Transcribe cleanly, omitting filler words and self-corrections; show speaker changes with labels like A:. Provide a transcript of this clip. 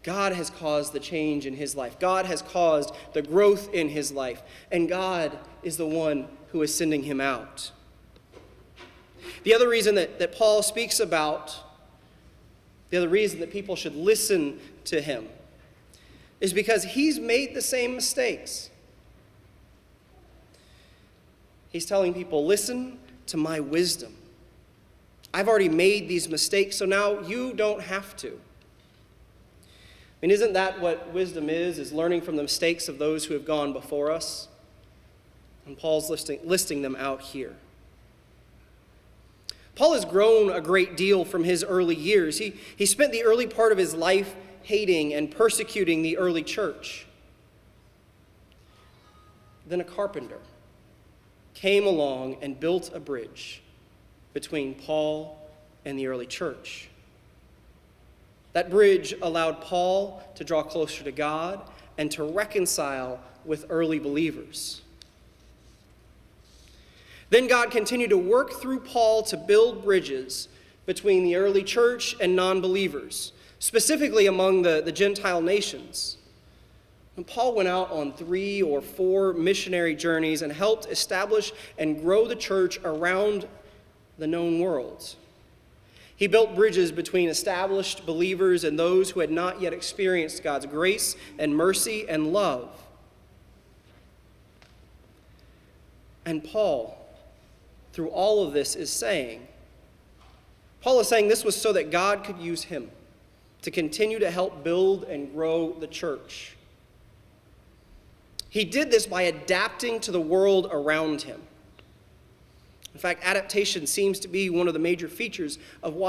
A: God has caused the change in his life. God has caused the growth in his life. And God is the one who is sending him out. The other reason that Paul speaks about, the other reason that people should listen to him, is because he's made the same mistakes. He's telling people, listen to my wisdom. I've already made these mistakes, so now you don't have to. I mean, isn't that what wisdom is learning from the mistakes of those who have gone before us? And Paul's listing them out here. Paul has grown a great deal from his early years. He spent the early part of his life hating and persecuting the early church. Then a carpenter came along and built a bridge between Paul and the early church. That bridge allowed Paul to draw closer to God and to reconcile with early believers. Then God continued to work through Paul to build bridges between the early church and non-believers, specifically among the Gentile nations. And Paul went out on 3 or 4 missionary journeys and helped establish and grow the church around the known world. He built bridges between established believers and those who had not yet experienced God's grace and mercy and love. And Paul, through all of this, Paul is saying this was so that God could use him to continue to help build and grow the church. He did this by adapting to the world around him. In fact, adaptation seems to be one of the major features of why